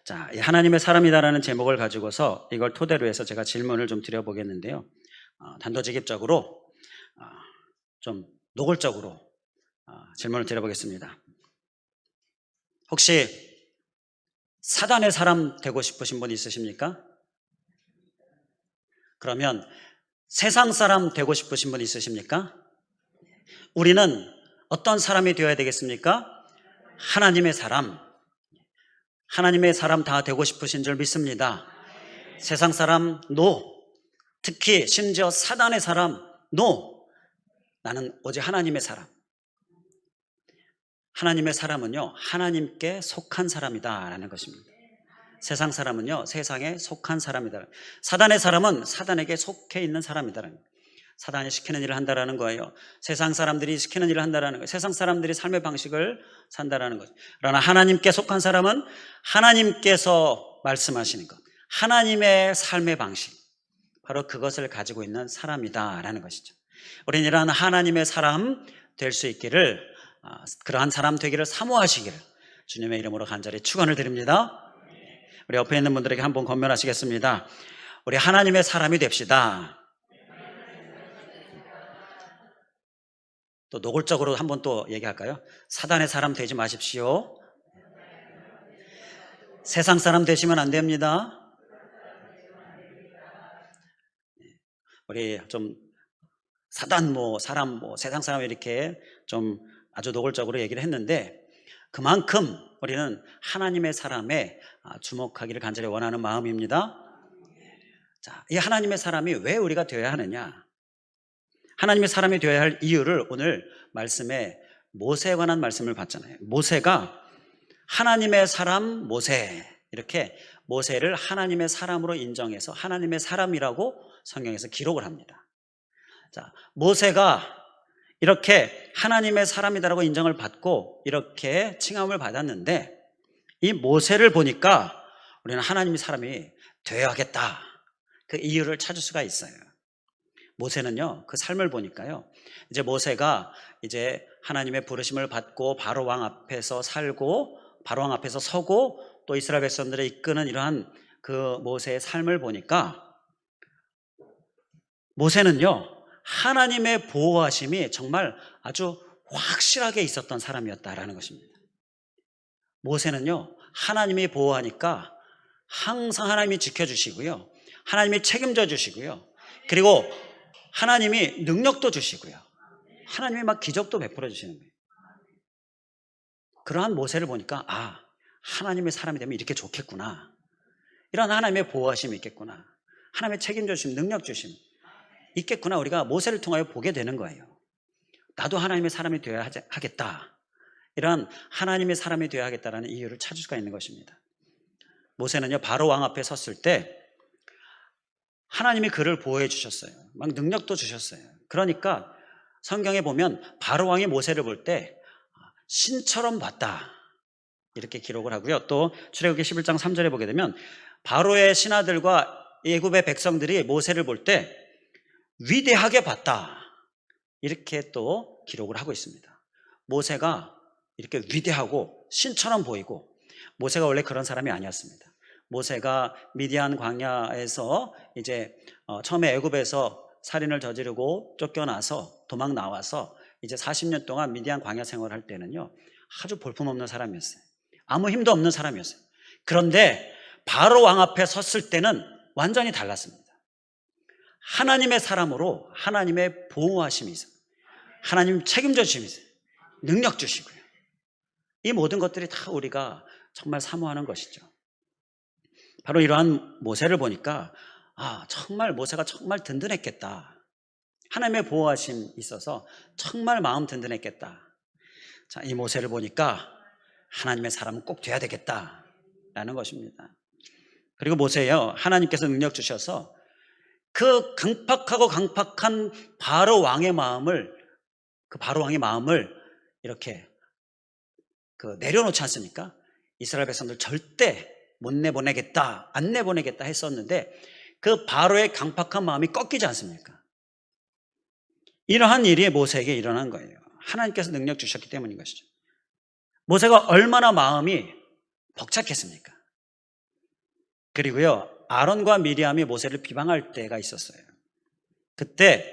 자, 이 하나님의 사람이다라는 제목을 가지고서 이걸 토대로 해서 제가 질문을 좀 드려보겠는데요. 단도직입적으로 좀 노골적으로 질문을 드려보겠습니다. 혹시 사단의 사람 되고 싶으신 분 있으십니까? 그러면 세상 사람 되고 싶으신 분 있으십니까? 우리는 어떤 사람이 되어야 되겠습니까? 하나님의 사람. 하나님의 사람 다 되고 싶으신 줄 믿습니다. 세상 사람 노. 특히 심지어 사단의 사람 노. 나는 오직 하나님의 사람. 하나님의 사람은요, 하나님께 속한 사람이다라는 것입니다. 세상 사람은요, 세상에 속한 사람이다. 사단의 사람은 사단에게 속해 있는 사람이다라는 거예요. 사단이 시키는 일을 한다라는 거예요. 세상 사람들이 시키는 일을 한다라는 거예요. 세상 사람들이 삶의 방식을 산다라는 거죠. 그러나 하나님께 속한 사람은 하나님께서 말씀하시는 것, 하나님의 삶의 방식, 바로 그것을 가지고 있는 사람이다라는 것이죠. 우리는 이러한 하나님의 사람 될 수 있기를, 그러한 사람 되기를 사모하시기를 주님의 이름으로 간절히 축원을 드립니다. 우리 옆에 있는 분들에게 한번 권면하시겠습니다. 우리 하나님의 사람이 됩시다. 또 노골적으로 한번 또 얘기할까요? 사단의 사람 되지 마십시오. 세상 사람 되시면 안 됩니다. 우리 좀 사단 사람 세상 사람 이렇게 좀 아주 노골적으로 얘기를 했는데, 그만큼 우리는 하나님의 사람에 주목하기를 간절히 원하는 마음입니다. 자, 이 하나님의 사람이 왜 우리가 되어야 하느냐? 하나님의 사람이 되어야 할 이유를 오늘 말씀에 모세에 관한 말씀을 봤잖아요. 모세가 하나님의 사람 모세, 이렇게 모세를 하나님의 사람으로 인정해서 하나님의 사람이라고 성경에서 기록을 합니다. 자, 모세가 이렇게 하나님의 사람이다라고 인정을 받고 이렇게 칭함을 받았는데, 이 모세를 보니까 우리는 하나님의 사람이 되어야겠다, 그 이유를 찾을 수가 있어요. 모세는요, 그 삶을 보니까요, 이제 모세가 이제 하나님의 부르심을 받고 바로 왕 앞에서 살고 바로 왕 앞에서 서고 또 이스라엘 백성들을 이끄는 이러한 그 모세의 삶을 보니까 모세는요, 하나님의 보호하심이 정말 아주 확실하게 있었던 사람이었다라는 것입니다. 모세는요, 하나님이 보호하니까 항상 하나님이 지켜주시고요, 하나님이 책임져 주시고요, 그리고 하나님이 능력도 주시고요, 하나님이 막 기적도 베풀어 주시는 거예요. 그러한 모세를 보니까 하나님의 사람이 되면 이렇게 좋겠구나, 이런 하나님의 보호하심이 있겠구나, 하나님의 책임져 주심, 능력 주심 있겠구나, 우리가 모세를 통하여 보게 되는 거예요. 나도 하나님의 사람이 되어야 하겠다, 이런 하나님의 사람이 되어야 하겠다라는 이유를 찾을 수가 있는 것입니다. 모세는요, 바로 왕 앞에 섰을 때 하나님이 그를 보호해 주셨어요. 막 능력도 주셨어요. 그러니까 성경에 보면 바로 왕이 모세를 볼 때 신처럼 봤다, 이렇게 기록을 하고요. 또 출애굽기 11장 3절에 보게 되면 바로의 신하들과 애굽의 백성들이 모세를 볼 때 위대하게 봤다, 이렇게 또 기록을 하고 있습니다. 모세가 이렇게 위대하고 신처럼 보이고, 모세가 원래 그런 사람이 아니었습니다. 모세가 미디안 광야에서 이제 처음에 애굽에서 살인을 저지르고 쫓겨나서 도망 나와서 이제 40년 동안 미디안 광야 생활을 할 때는요, 아주 볼품없는 사람이었어요. 아무 힘도 없는 사람이었어요. 그런데 바로 왕 앞에 섰을 때는 완전히 달랐습니다. 하나님의 사람으로 하나님의 보호하심이 있어요. 하나님 책임져 주심이 있어요. 능력 주시고요. 이 모든 것들이 다 우리가 정말 사모하는 것이죠. 바로 이러한 모세를 보니까 정말 모세가 정말 든든했겠다, 하나님의 보호하심이 있어서 정말 마음 든든했겠다. 자, 이 모세를 보니까 하나님의 사람은 꼭 돼야 되겠다라는 것입니다. 그리고 모세요, 하나님께서 능력 주셔서 그 강팍한 바로 왕의 마음을, 그 바로 왕의 마음을 이렇게 내려놓지 않습니까? 이스라엘 백성들 절대 못 내보내겠다, 안 내보내겠다 했었는데 그 바로의 강팍한 마음이 꺾이지 않습니까? 이러한 일이 모세에게 일어난 거예요. 하나님께서 능력 주셨기 때문인 것이죠. 모세가 얼마나 마음이 벅찼겠습니까? 그리고요, 아론과 미리암이 모세를 비방할 때가 있었어요. 그때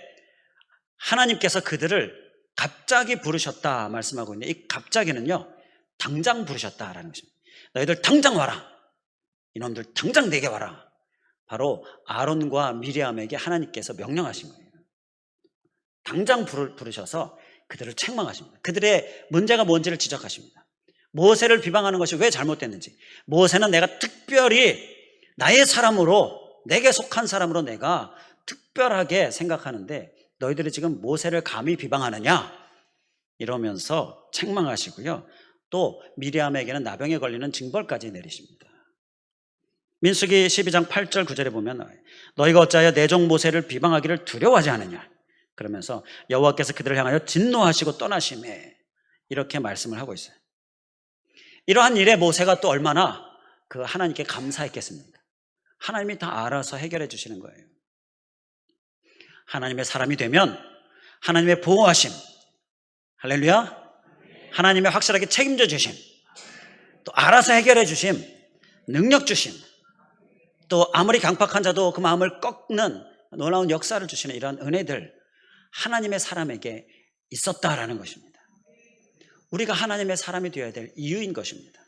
하나님께서 그들을 갑자기 부르셨다 말씀하고 있는데, 이 갑자기는요, 당장 부르셨다라는 것입니다. 너희들 당장 와라. 이놈들 당장 내게 와라. 바로 아론과 미리암에게 하나님께서 명령하신 거예요. 당장 부르셔서 그들을 책망하십니다. 그들의 문제가 뭔지를 지적하십니다. 모세를 비방하는 것이 왜 잘못됐는지, 모세는 내가 특별히 나의 사람으로, 내게 속한 사람으로 내가 특별하게 생각하는데 너희들이 지금 모세를 감히 비방하느냐, 이러면서 책망하시고요, 또 미리암에게는 나병에 걸리는 징벌까지 내리십니다. 민수기 12장 8절 9절에 보면 너희가 어찌하여 내 종 모세를 비방하기를 두려워하지 않느냐, 그러면서 여호와께서 그들을 향하여 진노하시고 떠나심에, 이렇게 말씀을 하고 있어요. 이러한 일에 모세가 또 얼마나 그 하나님께 감사했겠습니까? 하나님이 다 알아서 해결해 주시는 거예요. 하나님의 사람이 되면 하나님의 보호하심, 할렐루야, 하나님의 확실하게 책임져 주심, 또 알아서 해결해 주심, 능력 주심, 또 아무리 강팍한 자도 그 마음을 꺾는 놀라운 역사를 주시는 이러한 은혜들, 하나님의 사람에게 있었다라는 것입니다. 우리가 하나님의 사람이 되어야 될 이유인 것입니다.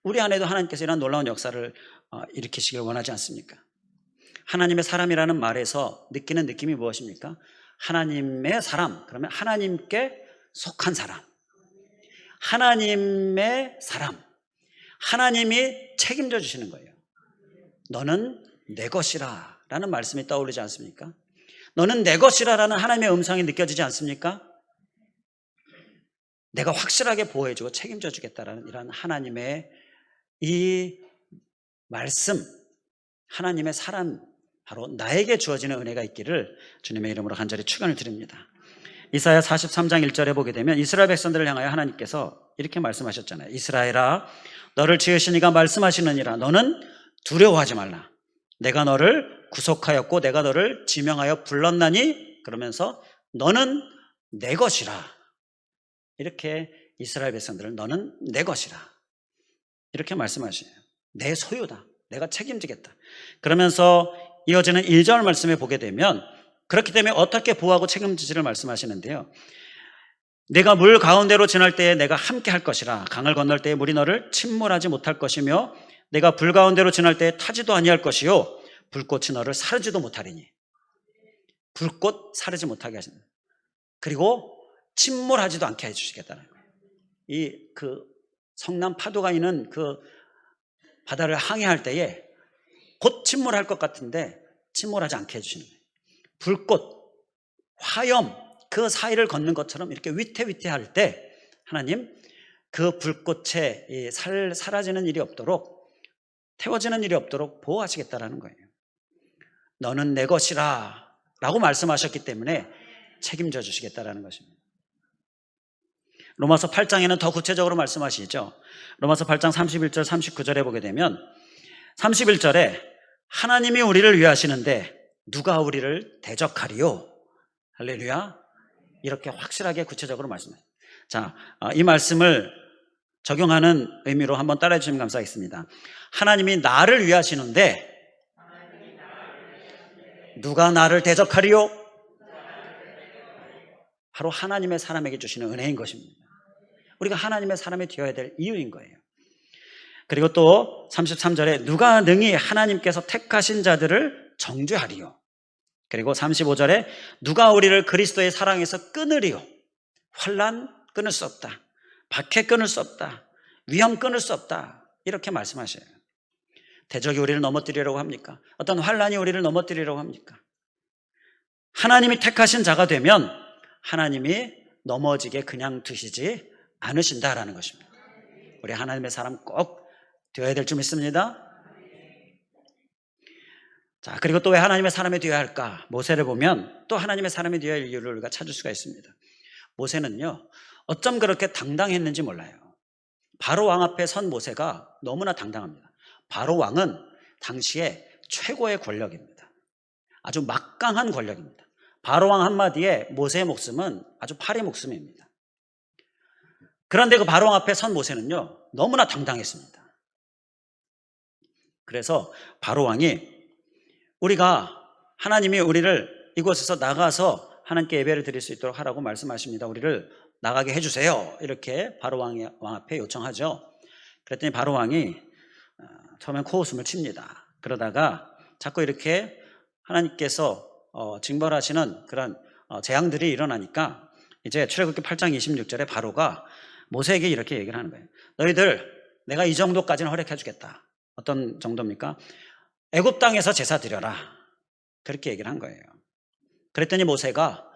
우리 안에도 하나님께서 이런 놀라운 역사를 일으키시길 원하지 않습니까? 하나님의 사람이라는 말에서 느끼는 느낌이 무엇입니까? 하나님의 사람, 그러면 하나님께 속한 사람, 하나님의 사람, 하나님이 책임져 주시는 거예요. 너는 내 것이라 라는 말씀이 떠오르지 않습니까? 너는 내 것이라 라는 하나님의 음성이 느껴지지 않습니까? 내가 확실하게 보호해주고 책임져 주겠다라는 이런 하나님의 이 말씀, 하나님의 사람, 바로 나에게 주어지는 은혜가 있기를 주님의 이름으로 간절히 축원을 드립니다. 이사야 43장 1절에 보게 되면 이스라엘 백성들을 향하여 하나님께서 이렇게 말씀하셨잖아요. 이스라엘아, 너를 지으신 이가 말씀하시느니라. 너는 두려워하지 말라. 내가 너를 구속하였고 내가 너를 지명하여 불렀나니, 그러면서 너는 내 것이라. 이렇게 이스라엘 백성들을 너는 내 것이라 이렇게 말씀하시네요. 내 소유다. 내가 책임지겠다. 그러면서 이어지는 1절 말씀에 보게 되면 그렇기 때문에 어떻게 보호하고 책임지지를 말씀하시는데요. 내가 물 가운데로 지날 때에 내가 함께 할 것이라. 강을 건널 때에 물이 너를 침몰하지 못할 것이며 내가 불 가운데로 지날 때에 타지도 아니할 것이요 불꽃이 너를 사르지도 못하리니. 불꽃 사르지 못하게 하신다. 그리고 침몰하지도 않게 해주시겠다는 거예요. 그 성남 파도가 있는 그 바다를 항해할 때에 곧 침몰할 것 같은데 침몰하지 않게 해주시는 거예요. 불꽃, 화염, 그 사이를 걷는 것처럼 이렇게 위태위태할 때 하나님 그 불꽃에 사라지는 일이 없도록, 태워지는 일이 없도록 보호하시겠다라는 거예요. 너는 내 것이라 라고 말씀하셨기 때문에 책임져 주시겠다라는 것입니다. 로마서 8장에는 더 구체적으로 말씀하시죠. 로마서 8장 31절 39절에 보게 되면 31절에 하나님이 우리를 위하시는데 누가 우리를 대적하리요? 할렐루야. 이렇게 확실하게 구체적으로 말씀해요. 자, 이 말씀을 적용하는 의미로 한번 따라해 주시면 감사하겠습니다. 하나님이 나를 위하시는데 누가 나를 대적하리요? 바로 하나님의 사람에게 주시는 은혜인 것입니다. 우리가 하나님의 사람이 되어야 될 이유인 거예요. 그리고 또 33절에 누가 능히 하나님께서 택하신 자들을 정죄하리요? 그리고 35절에 누가 우리를 그리스도의 사랑에서 끊으리요? 환난 끊을 수 없다. 박해 끊을 수 없다. 위험 끊을 수 없다. 이렇게 말씀하셔요. 대적이 우리를 넘어뜨리려고 합니까? 어떤 환난이 우리를 넘어뜨리려고 합니까? 하나님이 택하신 자가 되면 하나님이 넘어지게 그냥 두시지 않으신다라는 것입니다. 우리 하나님의 사람 꼭 되어야 될 줄 믿습니다. 자, 그리고 또 왜 하나님의 사람이 되어야 할까? 모세를 보면 또 하나님의 사람이 되어야 할 이유를 우리가 찾을 수가 있습니다. 모세는요, 어쩜 그렇게 당당했는지 몰라요. 바로 왕 앞에 선 모세가 너무나 당당합니다. 바로 왕은 당시에 최고의 권력입니다. 아주 막강한 권력입니다. 바로 왕 한마디에 모세의 목숨은 아주 파리 목숨입니다. 그런데 그 바로 왕 앞에 선 모세는요, 너무나 당당했습니다. 그래서 바로 왕이 하나님이 우리를 이곳에서 나가서 하나님께 예배를 드릴 수 있도록 하라고 말씀하십니다. 우리를 나가게 해주세요. 이렇게 바로 왕 앞에 요청하죠. 그랬더니 바로 왕이 처음엔 코웃음을 칩니다. 그러다가 자꾸 이렇게 하나님께서 징벌하시는 그런 재앙들이 일어나니까 이제 출애굽기 8장 26절에 바로가 모세에게 이렇게 얘기를 하는 거예요. 너희들 내가 이 정도까지는 허락해 주겠다. 어떤 정도입니까? 애굽 땅에서 제사 드려라. 그렇게 얘기를 한 거예요. 그랬더니 모세가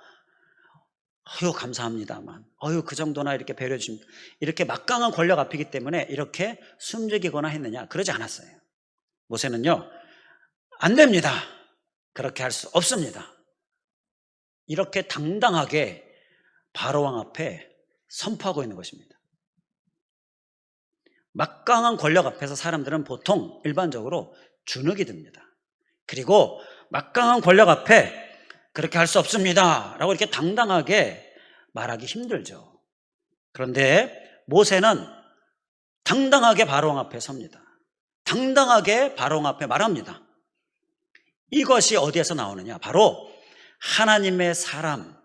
감사합니다만 그 정도나 이렇게 배려해 주십니다. 이렇게 막강한 권력 앞이기 때문에 이렇게 숨죽이거나 했느냐? 그러지 않았어요. 모세는요, 안 됩니다. 그렇게 할 수 없습니다. 이렇게 당당하게 바로왕 앞에 선포하고 있는 것입니다. 막강한 권력 앞에서 사람들은 보통 일반적으로 주눅이 듭니다. 그리고 막강한 권력 앞에 그렇게 할 수 없습니다 라고 이렇게 당당하게 말하기 힘들죠. 그런데 모세는 당당하게 바로왕 앞에 섭니다. 당당하게 바로왕 앞에 말합니다. 이것이 어디에서 나오느냐? 바로 하나님의 사람,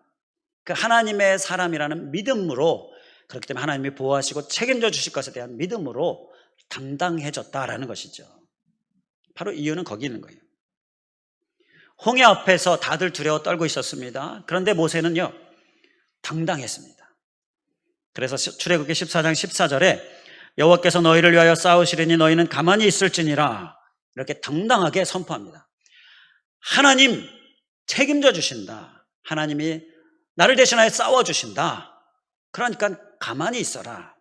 그 하나님의 사람이라는 믿음으로, 그렇기 때문에 하나님이 보호하시고 책임져 주실 것에 대한 믿음으로 당당해졌다라는 것이죠. 바로 이유는 거기 있는 거예요. 홍해 앞에서 다들 두려워 떨고 있었습니다. 그런데 모세는요, 당당했습니다. 그래서 출애굽기 14장 14절에 여호와께서 너희를 위하여 싸우시리니 너희는 가만히 있을지니라, 이렇게 당당하게 선포합니다. 하나님 책임져 주신다. 하나님이 나를 대신하여 싸워주신다. 그러니까 가만히 있어라.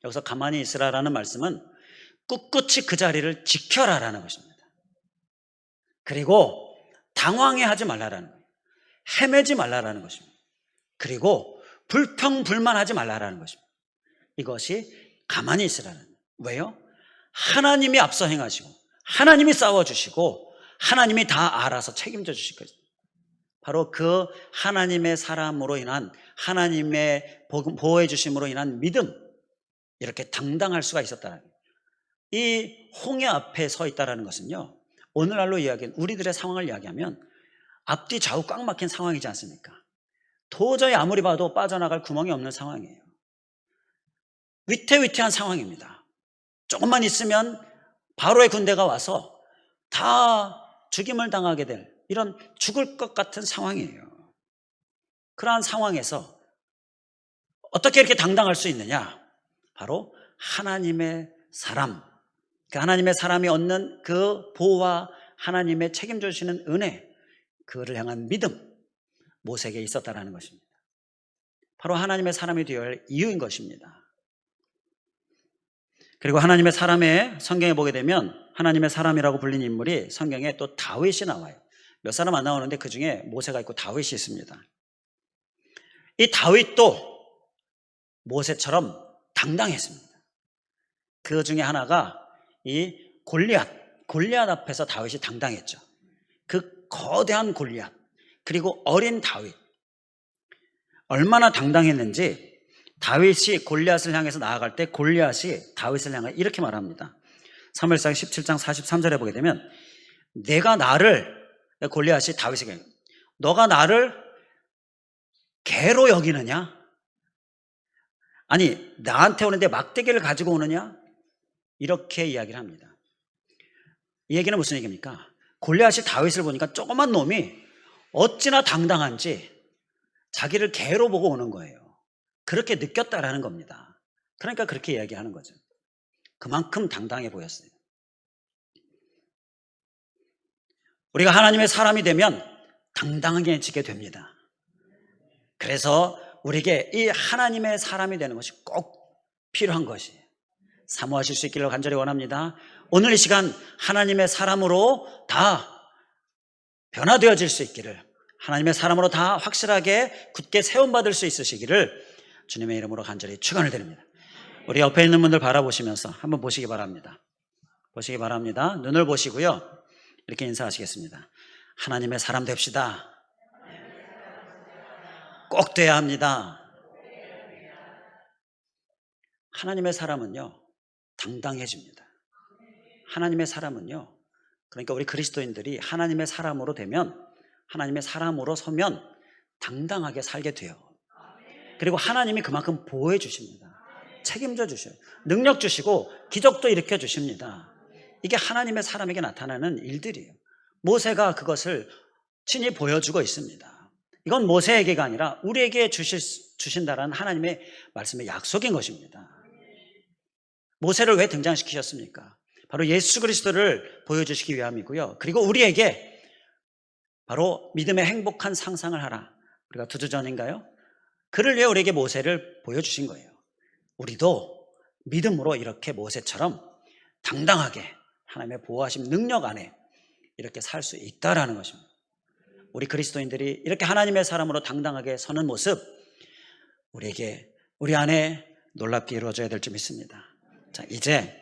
여기서 가만히 있으라라는 말씀은 꿋꿋이 그 자리를 지켜라라는 것입니다. 그리고 당황해하지 말라라는 거예요. 헤매지 말라라는 것입니다. 그리고 불평불만하지 말라라는 것입니다. 이것이 가만히 있으라는 거예요. 왜요? 하나님이 앞서 행하시고 하나님이 싸워주시고 하나님이 다 알아서 책임져 주실 것입니다. 바로 그 하나님의 사람으로 인한, 하나님의 보호해 주심으로 인한 믿음, 이렇게 당당할 수가 있었다는 거예요. 이 홍해 앞에 서 있다는 것은요, 오늘날로 이야기한 우리들의 상황을 이야기하면 앞뒤 좌우 꽉 막힌 상황이지 않습니까? 도저히 아무리 봐도 빠져나갈 구멍이 없는 상황이에요. 위태위태한 상황입니다. 조금만 있으면 바로의 군대가 와서 다 죽임을 당하게 될, 이런 죽을 것 같은 상황이에요. 그러한 상황에서 어떻게 이렇게 당당할 수 있느냐? 바로 하나님의 사람, 그 하나님의 사람이 얻는 그 보호와 하나님의 책임져 주시는 은혜, 그를 향한 믿음, 모세에게 있었다라는 것입니다. 바로 하나님의 사람이 되어야 할 이유인 것입니다. 그리고 하나님의 사람의 성경에 보게 되면 하나님의 사람이라고 불린 인물이 성경에 또 다윗이 나와요. 몇 사람 안 나오는데 그 중에 모세가 있고 다윗이 있습니다. 이 다윗도 모세처럼 당당했습니다. 그 중에 하나가 이 골리앗 앞에서 다윗이 당당했죠. 그 거대한 골리앗, 그리고 어린 다윗, 얼마나 당당했는지 다윗이 골리앗을 향해서 나아갈 때 골리앗이 다윗을 향해 이렇게 말합니다. 사무엘상 17장 43절에 보게 되면 골리앗이 다윗에게 너가 나를 개로 여기느냐? 아니 나한테 오는데 막대기를 가지고 오느냐? 이렇게 이야기를 합니다. 이 얘기는 무슨 얘기입니까? 골리앗이 다윗을 보니까 조그만 놈이 어찌나 당당한지 자기를 개로 보고 오는 거예요. 그렇게 느꼈다라는 겁니다. 그러니까 그렇게 이야기하는 거죠. 그만큼 당당해 보였어요. 우리가 하나님의 사람이 되면 당당하게 지게 됩니다. 그래서 우리에게 이 하나님의 사람이 되는 것이 꼭 필요한 것이에요. 사모하실 수 있기를 간절히 원합니다. 오늘 이 시간 하나님의 사람으로 다 변화되어질 수 있기를, 하나님의 사람으로 다 확실하게 굳게 세움받을 수 있으시기를 주님의 이름으로 간절히 축원을 드립니다. 우리 옆에 있는 분들 바라보시면서 한번 보시기 바랍니다. 보시기 바랍니다. 눈을 보시고요, 이렇게 인사하시겠습니다. 하나님의 사람 됩시다. 꼭 돼야 합니다. 하나님의 사람은요, 당당해집니다. 하나님의 사람은요, 그러니까 우리 그리스도인들이 하나님의 사람으로 되면, 하나님의 사람으로 서면 당당하게 살게 돼요. 그리고 하나님이 그만큼 보호해 주십니다. 책임져 주셔요. 능력 주시고 기적도 일으켜 주십니다. 이게 하나님의 사람에게 나타나는 일들이에요. 모세가 그것을 친히 보여주고 있습니다. 이건 모세에게가 아니라 우리에게 주신다라는 하나님의 말씀의 약속인 것입니다. 모세를 왜 등장시키셨습니까? 바로 예수 그리스도를 보여주시기 위함이고요. 그리고 우리에게 바로 믿음의 행복한 상상을 하라. 우리가 2주 전인가요? 그를 위해 우리에게 모세를 보여주신 거예요. 우리도 믿음으로 이렇게 모세처럼 당당하게 하나님의 보호하심 능력 안에 이렇게 살 수 있다라는 것입니다. 우리 그리스도인들이 이렇게 하나님의 사람으로 당당하게 서는 모습, 우리에게 우리 안에 놀랍게 이루어져야 될 줄 믿습니다. 자, 이제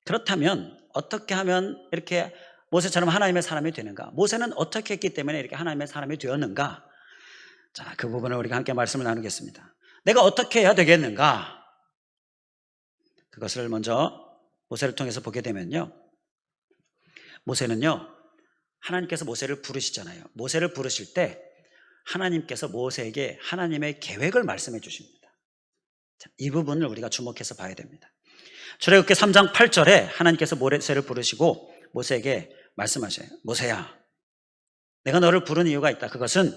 그렇다면 어떻게 하면 이렇게 모세처럼 하나님의 사람이 되는가? 모세는 어떻게 했기 때문에 이렇게 하나님의 사람이 되었는가? 자, 그 부분을 우리가 함께 말씀을 나누겠습니다. 내가 어떻게 해야 되겠는가? 그것을 먼저 모세를 통해서 보게 되면요, 모세는요, 하나님께서 모세를 부르시잖아요. 모세를 부르실 때 하나님께서 모세에게 하나님의 계획을 말씀해 주십니다. 자, 이 부분을 우리가 주목해서 봐야 됩니다. 출애굽기 3장 8절에 하나님께서 모세를 부르시고 모세에게 말씀하셔요. 모세야, 내가 너를 부른 이유가 있다. 그것은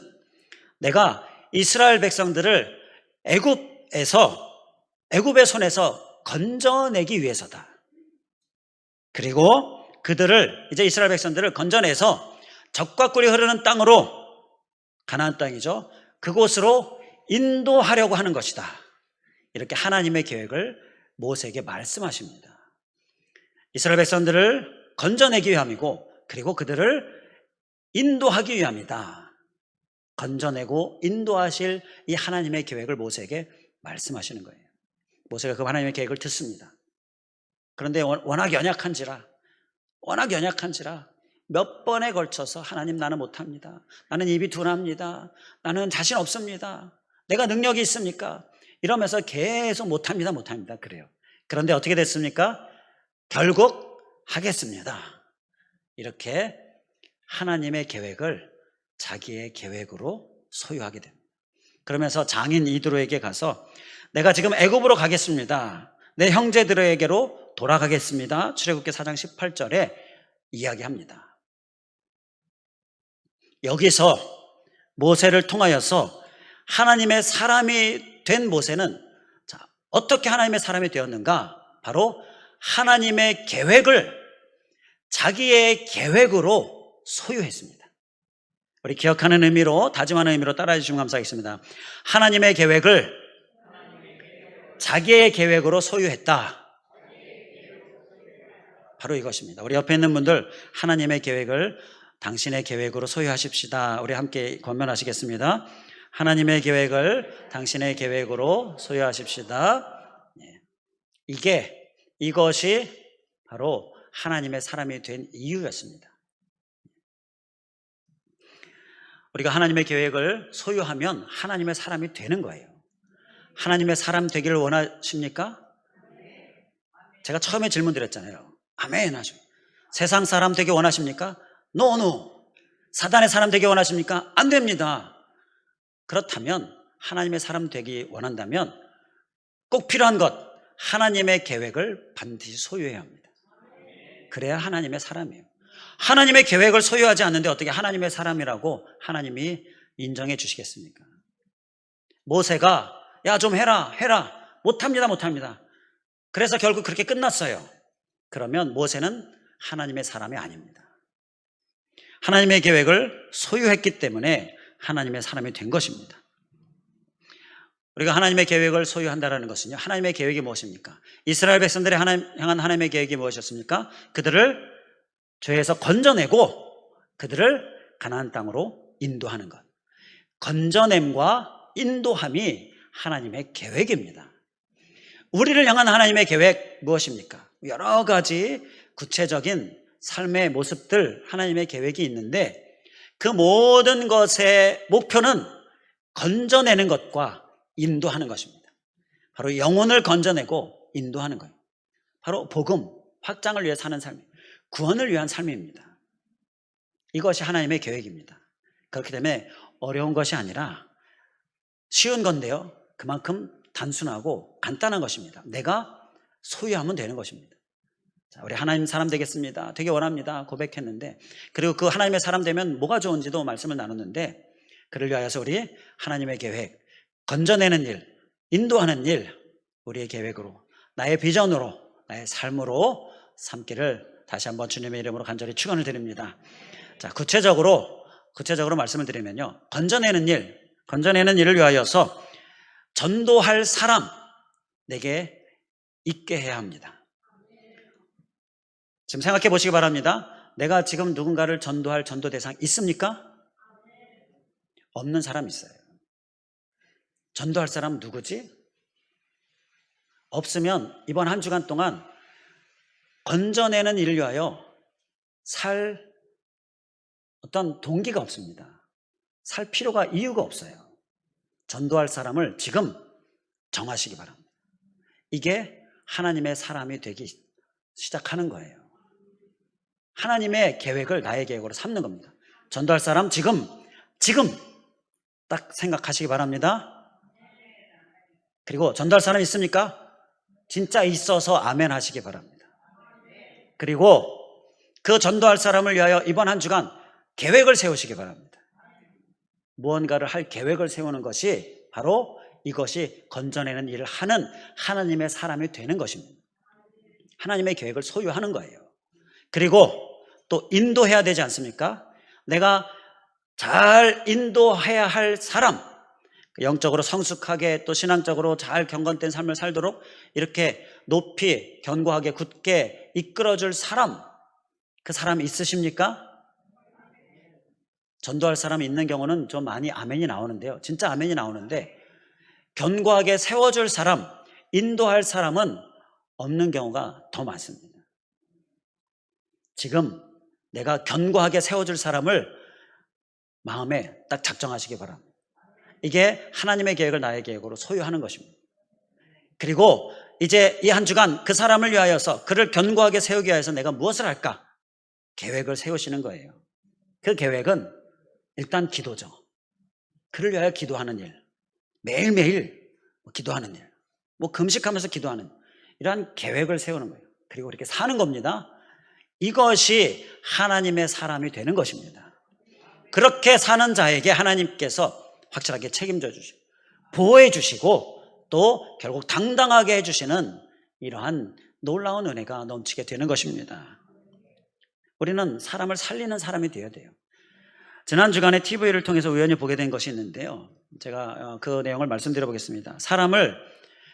내가 이스라엘 백성들을 애굽의 손에서 건져내기 위해서다. 그리고 그들을, 이제 이스라엘 백성들을 건져내서 젖과 꿀이 흐르는 땅으로, 가나안 땅이죠, 그곳으로 인도하려고 하는 것이다. 이렇게 하나님의 계획을 모세에게 말씀하십니다. 이스라엘 백성들을 건져내기 위함이고, 그리고 그들을 인도하기 위함이다. 건져내고 인도하실 이 하나님의 계획을 모세에게 말씀하시는 거예요. 모세가 그 하나님의 계획을 듣습니다. 그런데 워낙 연약한지라 몇 번에 걸쳐서 하나님, 나는 못합니다. 나는 입이 둔합니다. 나는 자신 없습니다. 내가 능력이 있습니까? 이러면서 계속 못합니다 그래요. 그런데 어떻게 됐습니까? 결국 하겠습니다. 이렇게 하나님의 계획을 자기의 계획으로 소유하게 됩니다. 그러면서 장인 이드로에게 가서 내가 지금 애굽으로 가겠습니다. 내 형제들에게로 돌아가겠습니다. 출애굽기 4장 18절에 이야기합니다. 여기서 모세를 통하여서 하나님의 사람이 된 모세는, 자, 어떻게 하나님의 사람이 되었는가? 바로 하나님의 계획을 자기의 계획으로 소유했습니다. 우리 기억하는 의미로, 다짐하는 의미로 따라해 주시면 감사하겠습니다. 하나님의 계획을 자기의 계획으로 소유했다. 바로 이것입니다. 우리 옆에 있는 분들, 하나님의 계획을 당신의 계획으로 소유하십시다. 우리 함께 권면하시겠습니다. 하나님의 계획을 당신의 계획으로 소유하십시다. 이것이 바로 하나님의 사람이 된 이유였습니다. 우리가 하나님의 계획을 소유하면 하나님의 사람이 되는 거예요. 하나님의 사람 되기를 원하십니까? 제가 처음에 질문 드렸잖아요. 아멘 하죠. 세상 사람 되기 원하십니까? 노. 사단의 사람 되기 원하십니까? 안 됩니다. 그렇다면 하나님의 사람 되기 원한다면 꼭 필요한 것, 하나님의 계획을 반드시 소유해야 합니다. 그래야 하나님의 사람이에요. 하나님의 계획을 소유하지 않는데 어떻게 하나님의 사람이라고 하나님이 인정해 주시겠습니까? 모세가 야, 좀 해라. 못합니다. 그래서 결국 그렇게 끝났어요. 그러면 모세는 하나님의 사람이 아닙니다. 하나님의 계획을 소유했기 때문에 하나님의 사람이 된 것입니다. 우리가 하나님의 계획을 소유한다는 것은요, 하나님의 계획이 무엇입니까? 이스라엘 백성들의 향한 하나님의 계획이 무엇이었습니까? 그들을 죄에서 건져내고 그들을 가나안 땅으로 인도하는 것. 건져냄과 인도함이 하나님의 계획입니다. 우리를 향한 하나님의 계획 무엇입니까? 여러 가지 구체적인 삶의 모습들, 하나님의 계획이 있는데 그 모든 것의 목표는 건져내는 것과 인도하는 것입니다. 바로 영혼을 건져내고 인도하는 거예요. 바로 복음, 확장을 위해 사는 삶이에요. 구원을 위한 삶입니다. 이것이 하나님의 계획입니다. 그렇기 때문에 어려운 것이 아니라 쉬운 건데요, 그만큼 단순하고 간단한 것입니다. 내가 소유하면 되는 것입니다. 자, 우리 하나님 사람 되겠습니다, 되게 원합니다, 고백했는데, 그리고 그 하나님의 사람 되면 뭐가 좋은지도 말씀을 나눴는데, 그를 위하여서 우리 하나님의 계획, 건져내는 일, 인도하는 일, 우리의 계획으로, 나의 비전으로, 나의 삶으로 삼기를 다시 한번 주님의 이름으로 간절히 축원을 드립니다. 자, 구체적으로 말씀을 드리면요, 건져내는 일을 위하여서 전도할 사람 내게 있게 해야 합니다. 지금 생각해 보시기 바랍니다. 내가 지금 누군가를 전도할 전도 대상 있습니까? 없는 사람 있어요. 전도할 사람 누구지? 없으면 이번 한 주간 동안 건져내는 일을 위하여 살 어떤 동기가 없습니다. 살 필요가, 이유가 없어요. 전도할 사람을 지금 정하시기 바랍니다. 이게 하나님의 사람이 되기 시작하는 거예요. 하나님의 계획을 나의 계획으로 삼는 겁니다. 전도할 사람 지금 딱 생각하시기 바랍니다. 그리고 전도할 사람 있습니까? 진짜 있어서 아멘 하시기 바랍니다. 그리고 그 전도할 사람을 위하여 이번 한 주간 계획을 세우시기 바랍니다. 무언가를 할 계획을 세우는 것이 바로 이것이 건져내는 일을 하는 하나님의 사람이 되는 것입니다. 하나님의 계획을 소유하는 거예요. 그리고 또 인도해야 되지 않습니까? 내가 잘 인도해야 할 사람, 영적으로 성숙하게 또 신앙적으로 잘 경건된 삶을 살도록 이렇게 높이 견고하게 굳게 이끌어줄 사람, 그 사람이 있으십니까? 전도할 사람이 있는 경우는 좀 많이 아멘이 나오는데요, 진짜 아멘이 나오는데, 견고하게 세워줄 사람, 인도할 사람은 없는 경우가 더 많습니다. 지금 내가 견고하게 세워줄 사람을 마음에 딱 작정하시기 바랍니다. 이게 하나님의 계획을 나의 계획으로 소유하는 것입니다. 그리고 이제 이 한 주간 그 사람을 위하여서, 그를 견고하게 세우기 위해서 내가 무엇을 할까? 계획을 세우시는 거예요. 그 계획은 일단 기도죠. 그를 위하여 기도하는 일, 매일매일 기도하는 일, 금식하면서 기도하는, 이러한 계획을 세우는 거예요. 그리고 이렇게 사는 겁니다. 이것이 하나님의 사람이 되는 것입니다. 그렇게 사는 자에게 하나님께서 확실하게 책임져 주시고 보호해 주시고 또 결국 당당하게 해주시는 이러한 놀라운 은혜가 넘치게 되는 것입니다. 우리는 사람을 살리는 사람이 되어야 돼요. 지난 주간에 TV를 통해서 우연히 보게 된 것이 있는데요, 제가 그 내용을 말씀드려 보겠습니다. 사람을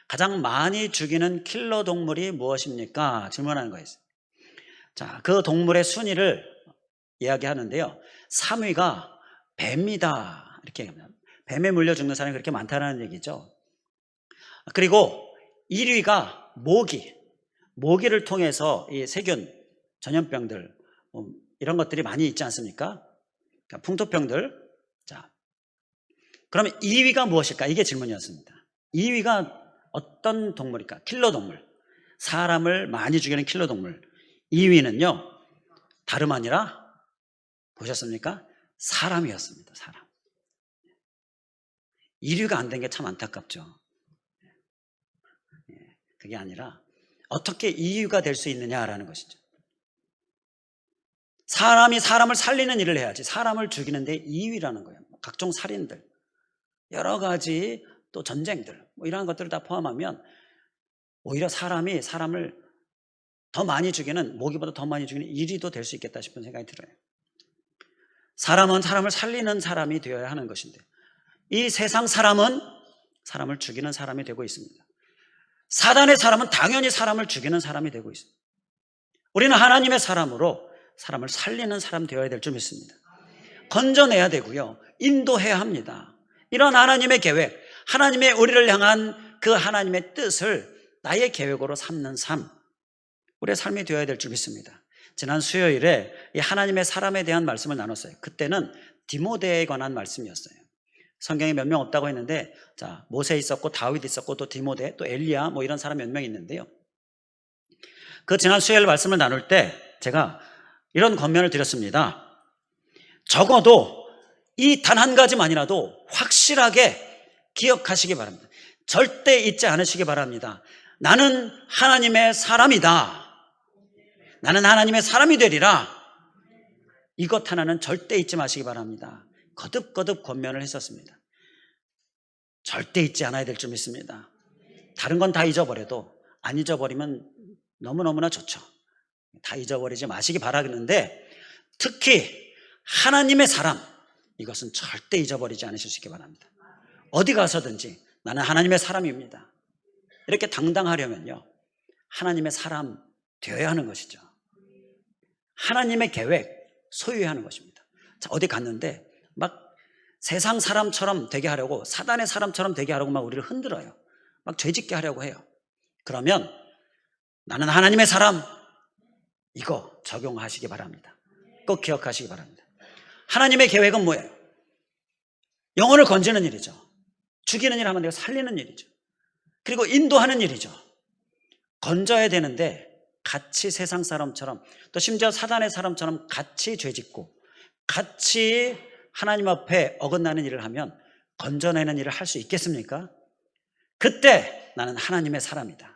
가장 많이 죽이는 킬러 동물이 무엇입니까? 질문하는 거예요. 자, 그 동물의 순위를 이야기하는데요, 3위가 뱀이다, 이렇게 얘기합니다. 뱀에 물려 죽는 사람이 그렇게 많다는 얘기죠. 그리고 1위가 모기를 통해서 이 세균, 전염병들, 이런 것들이 많이 있지 않습니까? 그러니까 풍토병들. 자, 그러면 2위가 무엇일까? 이게 질문이었습니다. 2위가 어떤 동물일까? 킬러 동물, 사람을 많이 죽이는 킬러 동물. 2위는요, 다름 아니라 보셨습니까? 사람이었습니다. 사람. 1위가 안 된 게 참 안타깝죠. 그게 아니라 어떻게 2위가 될 수 있느냐라는 것이죠. 사람이 사람을 살리는 일을 해야지 사람을 죽이는데 2위라는 거예요. 각종 살인들, 여러 가지 또 전쟁들, 이러한 것들을 다 포함하면 오히려 사람이 사람을 더 많이 죽이는, 모기보다 더 많이 죽이는 1위도 될 수 있겠다 싶은 생각이 들어요. 사람은 사람을 살리는 사람이 되어야 하는 것인데, 이 세상 사람은 사람을 죽이는 사람이 되고 있습니다. 사단의 사람은 당연히 사람을 죽이는 사람이 되고 있습니다. 우리는 하나님의 사람으로 사람을 살리는 사람 되어야 될 줄 믿습니다. 건져내야 되고요, 인도해야 합니다. 이런 하나님의 계획, 하나님의 우리를 향한 그 하나님의 뜻을 나의 계획으로 삼는 삶, 우리의 삶이 되어야 될 줄 믿습니다. 지난 수요일에 이 하나님의 사람에 대한 말씀을 나눴어요. 그때는 디모데에 관한 말씀이었어요. 성경에 몇 명 없다고 했는데, 자, 모세 있었고 다윗 있었고 또 디모데, 또 엘리야, 이런 사람 몇 명 있는데요, 그 지난 수요일 말씀을 나눌 때 제가 이런 권면을 드렸습니다. 적어도 이 단 한 가지만이라도 확실하게 기억하시기 바랍니다. 절대 잊지 않으시기 바랍니다. 나는 하나님의 사람이다. 나는 하나님의 사람이 되리라. 이것 하나는 절대 잊지 마시기 바랍니다. 거듭거듭 권면을 했었습니다. 절대 잊지 않아야 될 줄 믿습니다. 다른 건 다 잊어버려도 안 잊어버리면 너무너무나 좋죠. 다 잊어버리지 마시기 바라는데 특히 하나님의 사람, 이것은 절대 잊어버리지 않으시기 바랍니다. 어디 가서든지 나는 하나님의 사람입니다. 이렇게 당당하려면요, 하나님의 사람 되어야 하는 것이죠. 하나님의 계획 소유해야 하는 것입니다. 자, 어디 갔는데 막 세상 사람처럼 되게 하려고, 사단의 사람처럼 되게 하려고 막 우리를 흔들어요. 막 죄짓게 하려고 해요. 그러면 나는 하나님의 사람, 이거 적용하시기 바랍니다. 꼭 기억하시기 바랍니다. 하나님의 계획은 뭐예요? 영혼을 건지는 일이죠. 죽이는 일 하면 내가 살리는 일이죠. 그리고 인도하는 일이죠. 건져야 되는데 같이 세상 사람처럼, 또 심지어 사단의 사람처럼 같이 죄짓고 같이 하나님 앞에 어긋나는 일을 하면 건져내는 일을 할 수 있겠습니까? 그때 나는 하나님의 사람이다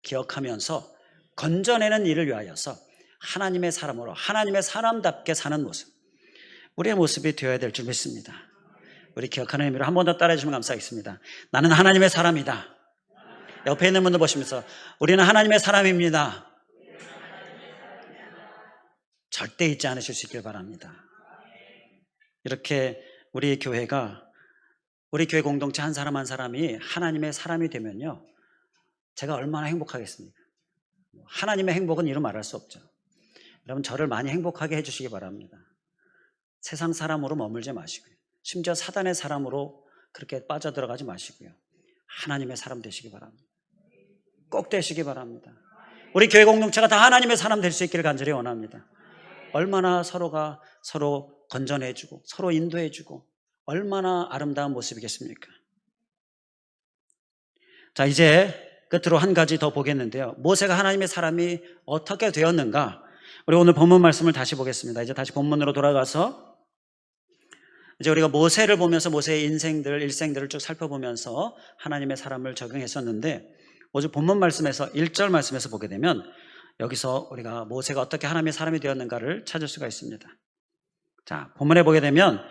기억하면서 건져내는 일을 위하여서 하나님의 사람으로, 하나님의 사람답게 사는 모습, 우리의 모습이 되어야 될 줄 믿습니다. 우리 기억하는 의미로 한 번 더 따라해 주시면 감사하겠습니다. 나는 하나님의 사람이다. 옆에 있는 분들 보시면서 우리는 하나님의 사람입니다. 절대 잊지 않으실 수 있길 바랍니다. 이렇게 우리 교회가, 우리 교회 공동체 한 사람 한 사람이 하나님의 사람이 되면요, 제가 얼마나 행복하겠습니까? 하나님의 행복은 이루 말할 수 없죠. 여러분, 저를 많이 행복하게 해주시기 바랍니다. 세상 사람으로 머물지 마시고요, 심지어 사단의 사람으로 그렇게 빠져들어가지 마시고요, 하나님의 사람 되시기 바랍니다. 꼭 되시기 바랍니다. 우리 교회 공동체가 다 하나님의 사람 될 수 있기를 간절히 원합니다. 얼마나 서로가 서로 건전해주고 서로 인도해주고 얼마나 아름다운 모습이겠습니까? 자, 이제 끝으로 한 가지 더 보겠는데요, 모세가 하나님의 사람이 어떻게 되었는가? 우리 오늘 본문 말씀을 다시 보겠습니다. 이제 다시 본문으로 돌아가서 이제 우리가 모세를 보면서 모세의 일생들을 쭉 살펴보면서 하나님의 사람을 적용했었는데, 오늘 본문 말씀에서 1절 말씀에서 보게 되면 여기서 우리가 모세가 어떻게 하나님의 사람이 되었는가를 찾을 수가 있습니다. 자, 본문에 보게 되면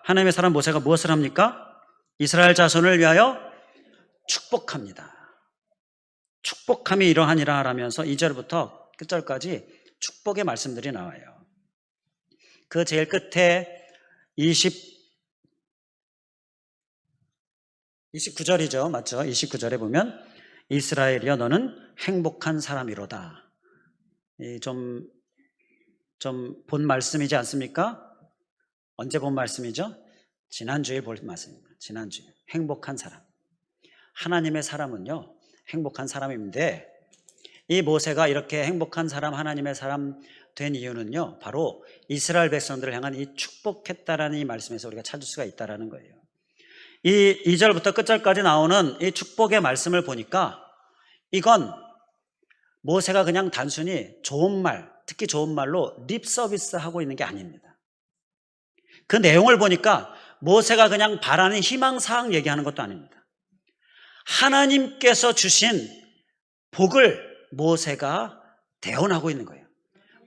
하나님의 사람 모세가 무엇을 합니까? 이스라엘 자손을 위하여 축복합니다. 축복함이 이러하니라 라면서 2절부터 끝절까지 축복의 말씀들이 나와요. 그 제일 끝에 29절이죠. 맞죠? 29절에 보면 이스라엘이여 너는 행복한 사람이로다. 좀 본 말씀이지 않습니까? 언제 본 말씀이죠? 지난주에 본 말씀입니다. 지난주에. 행복한 사람. 하나님의 사람은요, 행복한 사람인데, 이 모세가 이렇게 행복한 사람, 하나님의 사람 된 이유는요, 바로 이스라엘 백성들을 향한 이 축복했다라는 이 말씀에서 우리가 찾을 수가 있다라는 거예요. 이 2절부터 끝절까지 나오는 이 축복의 말씀을 보니까 이건 모세가 그냥 단순히 좋은 말, 특히 좋은 말로 립 서비스 하고 있는 게 아닙니다. 그 내용을 보니까 모세가 그냥 바라는 희망사항 얘기하는 것도 아닙니다. 하나님께서 주신 복을 모세가 대언하고 있는 거예요.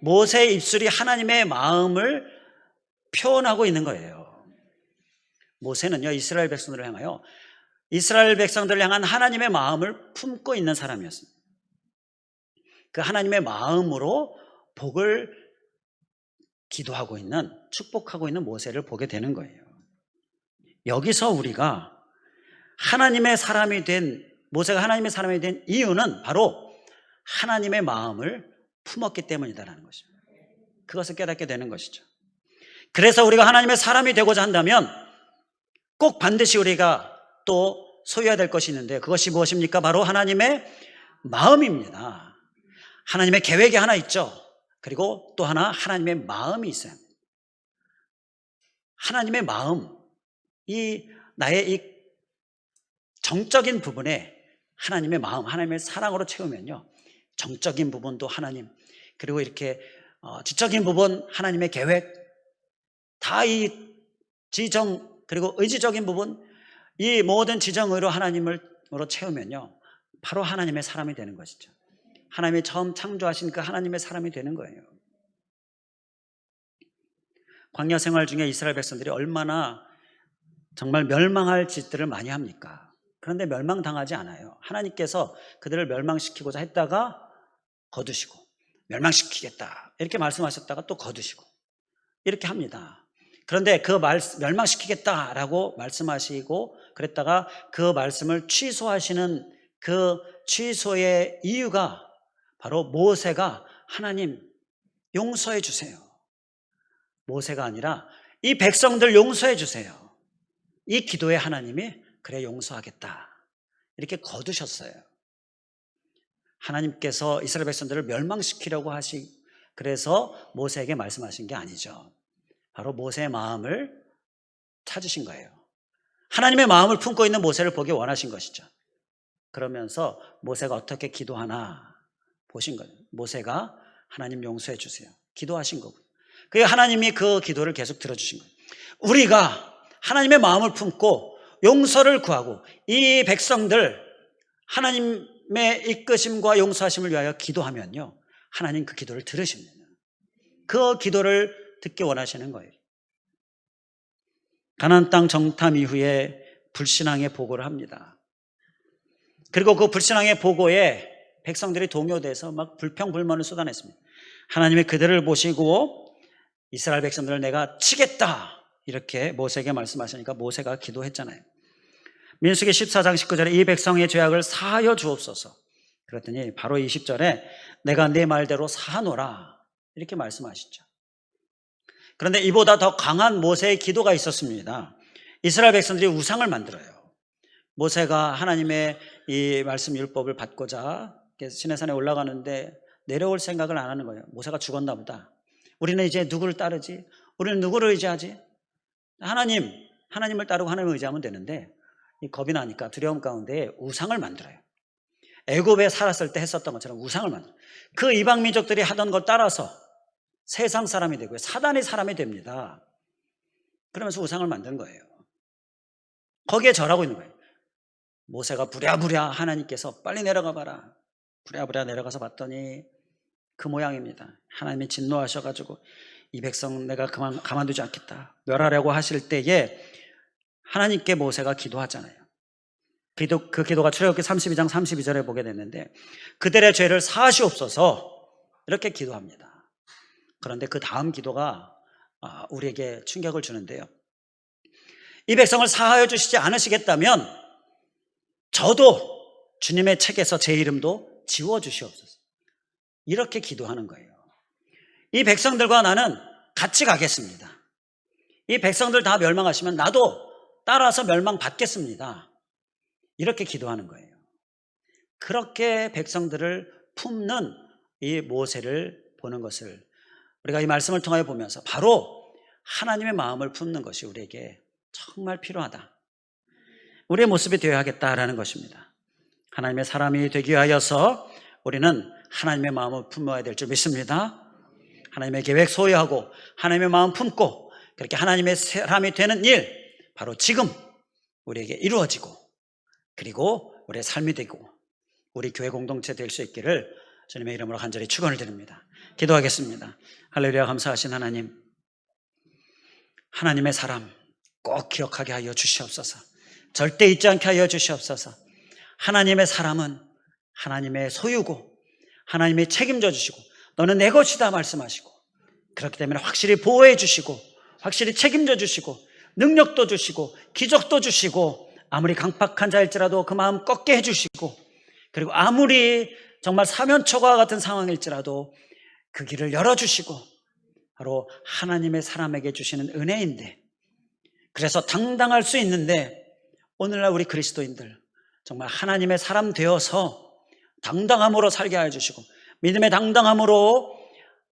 모세의 입술이 하나님의 마음을 표현하고 있는 거예요. 모세는요, 이스라엘 백성들을 향하여, 이스라엘 백성들을 향한 하나님의 마음을 품고 있는 사람이었습니다. 그 하나님의 마음으로 복을 기도하고 있는, 축복하고 있는 모세를 보게 되는 거예요. 여기서 우리가 하나님의 사람이 된, 모세가 하나님의 사람이 된 이유는 바로 하나님의 마음을 품었기 때문이다라는 것입니다. 그것을 깨닫게 되는 것이죠. 그래서 우리가 하나님의 사람이 되고자 한다면 꼭 반드시 우리가 또 소유해야 될 것이 있는데, 그것이 무엇입니까? 바로 하나님의 마음입니다. 하나님의 계획이 하나 있죠. 그리고 또 하나 하나님의 마음이 있어요. 하나님의 마음, 나의 이 정적인 부분에 하나님의 마음, 하나님의 사랑으로 채우면요, 정적인 부분도 하나님, 그리고 이렇게 지적인 부분 하나님의 계획, 다 이 지정 그리고 의지적인 부분, 이 모든 지정의로 하나님으로 채우면요, 바로 하나님의 사람이 되는 것이죠. 하나님이 처음 창조하신 그 하나님의 사람이 되는 거예요. 광야 생활 중에 이스라엘 백성들이 얼마나 정말 멸망할 짓들을 많이 합니까? 그런데 멸망당하지 않아요. 하나님께서 그들을 멸망시키고자 했다가 거두시고, 멸망시키겠다 이렇게 말씀하셨다가 또 거두시고 이렇게 합니다. 그런데 그 멸망시키겠다라고 말씀하시고 그랬다가 그 말씀을 취소하시는 그 취소의 이유가 바로 모세가 하나님 용서해 주세요, 모세가 아니라 이 백성들 용서해 주세요, 이 기도에 하나님이 그래 용서하겠다 이렇게 거두셨어요. 하나님께서 이스라엘 백성들을 멸망시키려고 그래서 모세에게 말씀하신 게 아니죠. 바로 모세의 마음을 찾으신 거예요. 하나님의 마음을 품고 있는 모세를 보기 원하신 것이죠. 그러면서 모세가 어떻게 기도하나 보신 거예요. 모세가 하나님 용서해 주세요 기도하신 거고요. 그 하나님이 그 기도를 계속 들어주신 거예요. 우리가 하나님의 마음을 품고 용서를 구하고 이 백성들 하나님의 이끄심과 용서하심을 위하여 기도하면요, 하나님 그 기도를 들으십니다. 그 기도를 듣기 원하시는 거예요. 가나안 땅 정탐 이후에 불신앙의 보고를 합니다. 그리고 그 불신앙의 보고에 백성들이 동요돼서 막 불평불만을 쏟아냈습니다. 하나님이 그들을 보시고 이스라엘 백성들을 내가 치겠다 이렇게 모세에게 말씀하시니까 모세가 기도했잖아요. 민수기 14장 19절에 이 백성의 죄악을 사하여 주옵소서. 그랬더니 바로 20절에 내가 네 말대로 사하노라 이렇게 말씀하시죠. 그런데 이보다 더 강한 모세의 기도가 있었습니다. 이스라엘 백성들이 우상을 만들어요. 모세가 하나님의 이 말씀 율법을 받고자 시내산에 올라가는데 내려올 생각을 안 하는 거예요. 모세가 죽었나 보다. 우리는 이제 누구를 따르지? 우리는 누구를 의지하지? 하나님을 따르고 하나님을 의지하면 되는데 이 겁이 나니까 두려움 가운데 우상을 만들어요. 애굽에 살았을 때 했었던 것처럼 우상을 만들어요. 그 이방 민족들이 하던 걸 따라서 세상 사람이 되고요, 사단의 사람이 됩니다. 그러면서 우상을 만든 거예요. 거기에 절하고 있는 거예요. 모세가 부랴부랴 하나님께서 빨리 내려가 봐라. 부랴부랴 내려가서 봤더니 그 모양입니다. 하나님이 진노하셔가지고 이 백성 내가 가만두지 않겠다 멸하려고 하실 때에 하나님께 모세가 기도하잖아요. 그 기도가 출애굽기 32장 32절에 보게 됐는데 그들의 죄를 사하시옵소서 이렇게 기도합니다. 그런데 그 다음 기도가 우리에게 충격을 주는데요. 이 백성을 사하여 주시지 않으시겠다면 저도 주님의 책에서 제 이름도 지워주시옵소서 이렇게 기도하는 거예요. 이 백성들과 나는 같이 가겠습니다. 이 백성들 다 멸망하시면 나도 따라서 멸망받겠습니다. 이렇게 기도하는 거예요. 그렇게 백성들을 품는 이 모세를 보는 것을 우리가 이 말씀을 통하여 보면서 바로 하나님의 마음을 품는 것이 우리에게 정말 필요하다, 우리의 모습이 되어야겠다라는 것입니다. 하나님의 사람이 되기 위하여서 우리는 하나님의 마음을 품어야 될 줄 믿습니다. 하나님의 계획 소유하고 하나님의 마음 품고 그렇게 하나님의 사람이 되는 일 바로 지금 우리에게 이루어지고 그리고 우리의 삶이 되고 우리 교회 공동체 될 수 있기를 주님의 이름으로 간절히 축원을 드립니다. 기도하겠습니다. 할렐루야. 감사하신 하나님, 하나님의 사람 꼭 기억하게 하여 주시옵소서. 절대 잊지 않게 하여 주시옵소서. 하나님의 사람은 하나님의 소유고 하나님이 책임져 주시고 너는 내 것이다 말씀하시고 그렇기 때문에 확실히 보호해 주시고 확실히 책임져 주시고 능력도 주시고 기적도 주시고 아무리 강팍한 자일지라도 그 마음 꺾게 해주시고 그리고 아무리 정말 사면초가 같은 상황일지라도 그 길을 열어주시고 바로 하나님의 사람에게 주시는 은혜인데 그래서 당당할 수 있는데 오늘날 우리 그리스도인들 정말 하나님의 사람 되어서 당당함으로 살게 하여 주시고 믿음의 당당함으로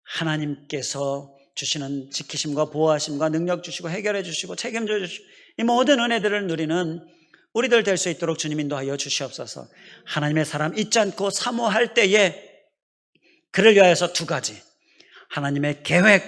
하나님께서 주시는 지키심과 보호하심과 능력 주시고 해결해 주시고 책임져 주시고 이 모든 은혜들을 누리는 우리들 될 수 있도록 주님 인도하여 주시옵소서. 하나님의 사람 잊지 않고 사모할 때에 그를 위하여서 두 가지, 하나님의 계획,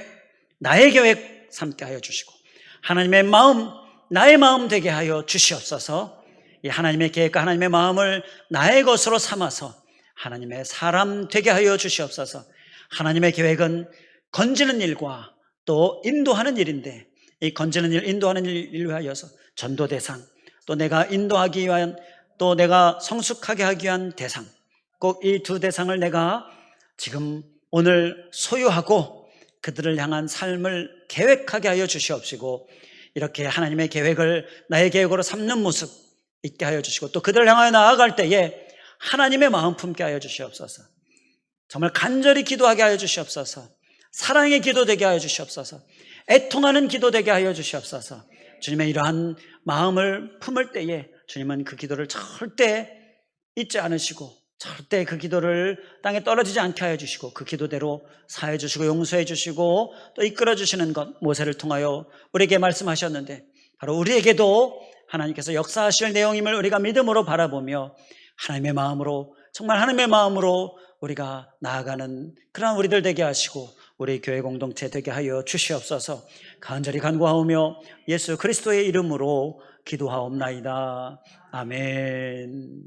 나의 계획 삼게 하여 주시고 하나님의 마음, 나의 마음 되게 하여 주시옵소서. 이 하나님의 계획과 하나님의 마음을 나의 것으로 삼아서 하나님의 사람 되게 하여 주시옵소서. 하나님의 계획은 건지는 일과 또 인도하는 일인데 이 건지는 일, 인도하는 일을 위하여서 전도 대상, 또 내가 인도하기 위한, 또 내가 성숙하게 하기 위한 대상, 꼭 이 두 대상을 내가 지금 오늘 소유하고 그들을 향한 삶을 계획하게 하여 주시옵시고 이렇게 하나님의 계획을 나의 계획으로 삼는 모습 있게 하여 주시고 또 그들을 향하여 나아갈 때에 하나님의 마음 품게 하여 주시옵소서. 정말 간절히 기도하게 하여 주시옵소서. 사랑의 기도 되게 하여 주시옵소서. 애통하는 기도 되게 하여 주시옵소서. 주님의 이러한 마음을 품을 때에 주님은 그 기도를 절대 잊지 않으시고 절대 그 기도를 땅에 떨어지지 않게 하여 주시고 그 기도대로 사해 주시고 용서해 주시고 또 이끌어 주시는 것 모세를 통하여 우리에게 말씀하셨는데 바로 우리에게도 하나님께서 역사하실 내용임을 우리가 믿음으로 바라보며 하나님의 마음으로, 정말 하나님의 마음으로 우리가 나아가는 그런 우리들 되게 하시고 우리 교회 공동체 되게 하여 주시옵소서. 간절히 간구하오며 예수 그리스도의 이름으로 기도하옵나이다. 아멘.